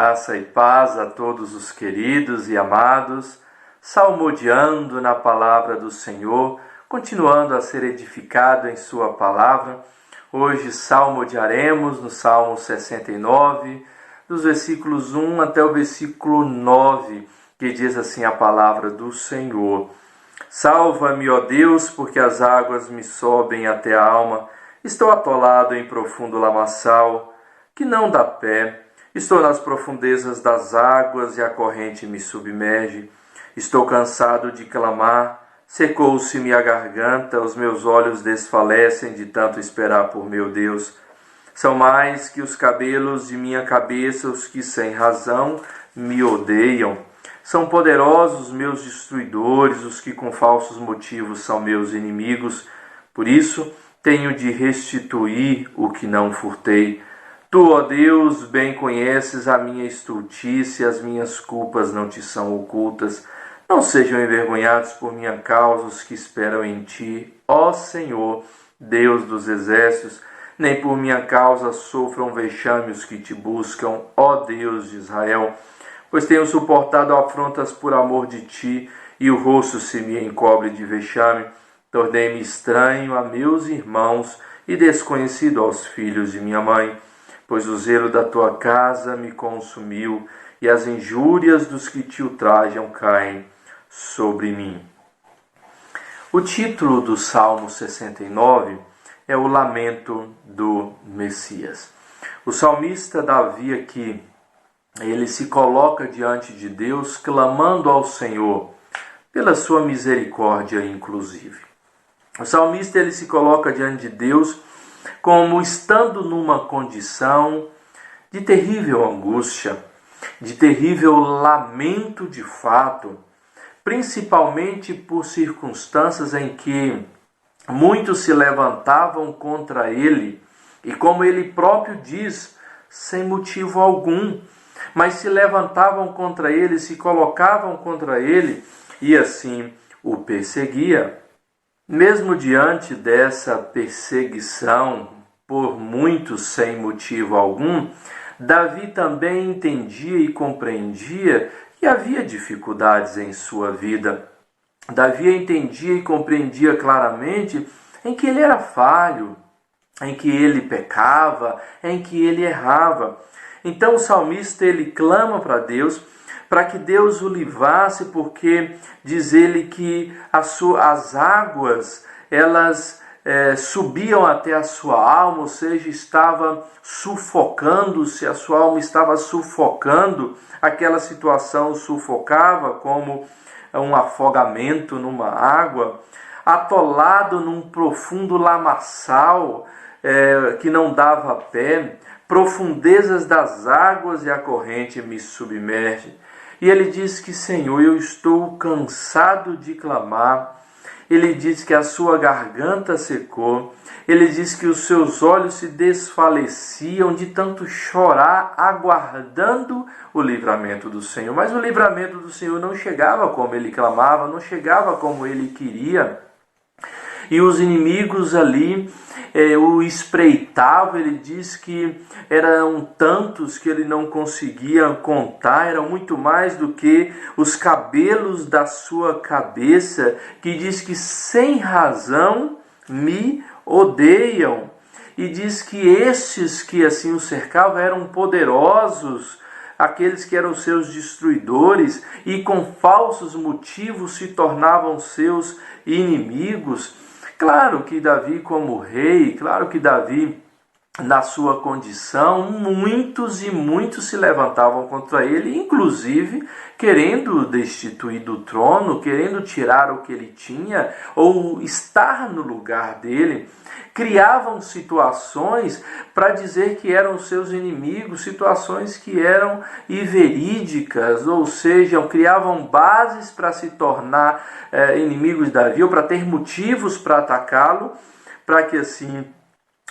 Graça e paz a todos os queridos e amados, salmodiando na palavra do Senhor, continuando a ser edificado em sua palavra. Hoje salmodiaremos no Salmo 69, dos versículos 1 até o versículo 9, que diz assim a palavra do Senhor. Salva-me, ó Deus, porque as águas me sobem até a alma. Estou atolado em profundo lamaçal, que não dá pé. Estou nas profundezas das águas e a corrente me submerge. Estou cansado de clamar, secou-se-me a garganta, os meus olhos desfalecem de tanto esperar por meu Deus. São mais que os cabelos de minha cabeça os que sem razão me odeiam. São poderosos meus destruidores, os que com falsos motivos são meus inimigos. Por isso, tenho de restituir o que não furtei. Tu, ó Deus, bem conheces a minha estultícia, as minhas culpas não te são ocultas. Não sejam envergonhados por minha causa os que esperam em ti, ó Senhor, Deus dos exércitos, nem por minha causa sofram vexame os que te buscam, ó Deus de Israel. Pois tenho suportado afrontas por amor de ti, e o rosto se me encobre de vexame. Tornei-me estranho a meus irmãos e desconhecido aos filhos de minha mãe. Pois o zelo da tua casa me consumiu, e as injúrias dos que te ultrajam caem sobre mim. O título do Salmo 69 é o Lamento do Messias. O salmista Davi aqui, ele se coloca diante de Deus, clamando ao Senhor, pela sua misericórdia inclusive. O salmista ele se coloca diante de Deus como estando numa condição de terrível angústia, de terrível lamento de fato, principalmente por circunstâncias em que muitos se levantavam contra ele, e como ele próprio diz, sem motivo algum, mas se levantavam contra ele, se colocavam contra ele, e assim o perseguia. Mesmo diante dessa perseguição por muitos sem motivo algum, Davi também entendia e compreendia que havia dificuldades em sua vida. Davi entendia e compreendia claramente em que ele era falho, em que ele pecava, em que ele errava. Então o salmista ele clama para Deus, para que Deus o livrasse, porque diz ele que as águas, elas subiam até a sua alma, ou seja, estava sufocando-se, a sua alma estava sufocando, aquela situação o sufocava como um afogamento numa água, atolado num profundo lamaçal que não dava pé, profundezas das águas e a corrente me submerge. E ele diz que, Senhor, eu estou cansado de clamar. Ele diz que a sua garganta secou. Ele diz que os seus olhos se desfaleciam de tanto chorar, aguardando o livramento do Senhor. Mas o livramento do Senhor não chegava como ele clamava, não chegava como ele queria. E os inimigos ali o espreitavam. Ele diz que eram tantos que ele não conseguia contar, eram muito mais do que os cabelos da sua cabeça, que diz que sem razão me odeiam. E diz que estes que assim o cercavam eram poderosos, aqueles que eram seus destruidores, e com falsos motivos se tornavam seus inimigos. Claro que Davi como rei, claro que Davi na sua condição, muitos e muitos se levantavam contra ele, inclusive querendo destituir do trono, querendo tirar o que ele tinha, ou estar no lugar dele. Criavam situações para dizer que eram seus inimigos, situações que eram inverídicas, ou seja, criavam bases para se tornar inimigos de Davi, ou para ter motivos para atacá-lo, para que assim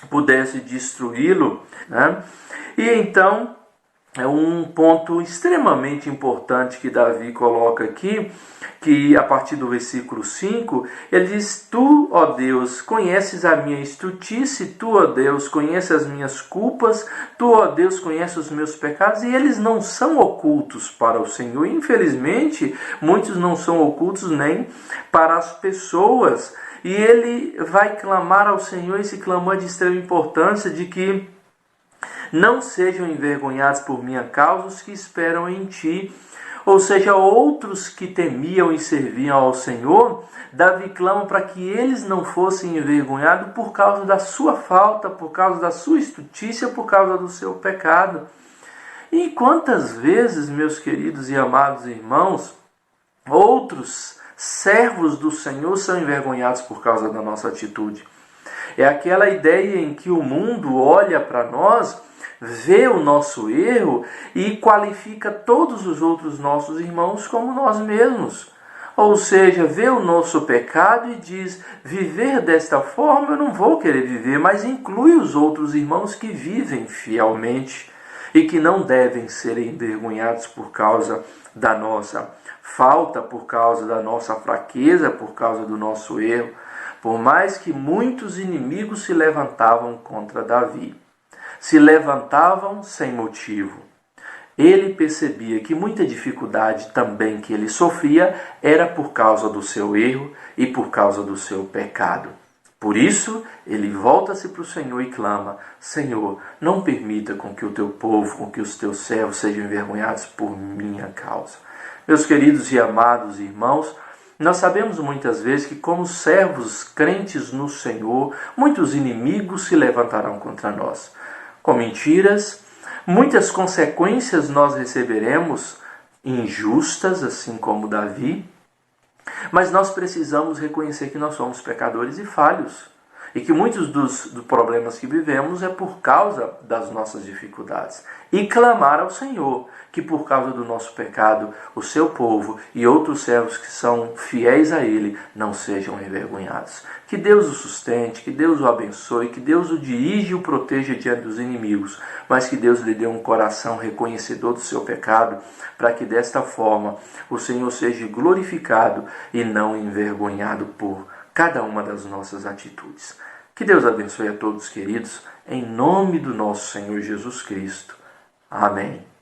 pudesse destruí-lo, né? E então é um ponto extremamente importante que Davi coloca aqui, que a partir do versículo 5, ele diz: Tu, ó Deus, conheces a minha estultice, Tu, ó Deus, conheces as minhas culpas, Tu, ó Deus, conheces os meus pecados, e eles não são ocultos para o Senhor. Infelizmente, muitos não são ocultos nem para as pessoas. E ele vai clamar ao Senhor esse clamor de extrema importância de que não sejam envergonhados por minha causa os que esperam em Ti. Ou seja, outros que temiam e serviam ao Senhor, Davi clama para que eles não fossem envergonhados por causa da sua falta, por causa da sua estultícia, por causa do seu pecado. E quantas vezes, meus queridos e amados irmãos, outros servos do Senhor são envergonhados por causa da nossa atitude. É aquela ideia em que o mundo olha para nós, vê o nosso erro e qualifica todos os outros nossos irmãos como nós mesmos. Ou seja, vê o nosso pecado e diz: viver desta forma eu não vou querer viver, mas inclui os outros irmãos que vivem fielmente e que não devem ser envergonhados por causa da nossa falta, por causa da nossa fraqueza, por causa do nosso erro. Por mais que muitos inimigos se levantavam contra Davi, se levantavam sem motivo, ele percebia que muita dificuldade também que ele sofria era por causa do seu erro e por causa do seu pecado. Por isso, ele volta-se para o Senhor e clama: Senhor, não permita com que o teu povo, com que os teus servos sejam envergonhados por minha causa. Meus queridos e amados irmãos, nós sabemos muitas vezes que, como servos crentes no Senhor, muitos inimigos se levantarão contra nós. Com mentiras, muitas consequências nós receberemos injustas, assim como Davi, mas nós precisamos reconhecer que nós somos pecadores e falhos. E que muitos dos problemas que vivemos é por causa das nossas dificuldades. E clamar ao Senhor que por causa do nosso pecado, o seu povo e outros servos que são fiéis a Ele não sejam envergonhados. Que Deus o sustente, que Deus o abençoe, que Deus o dirija e o proteja diante dos inimigos, mas que Deus lhe dê um coração reconhecedor do seu pecado, para que desta forma o Senhor seja glorificado e não envergonhado por cada uma das nossas atitudes. Que Deus abençoe a todos, queridos, em nome do nosso Senhor Jesus Cristo. Amém.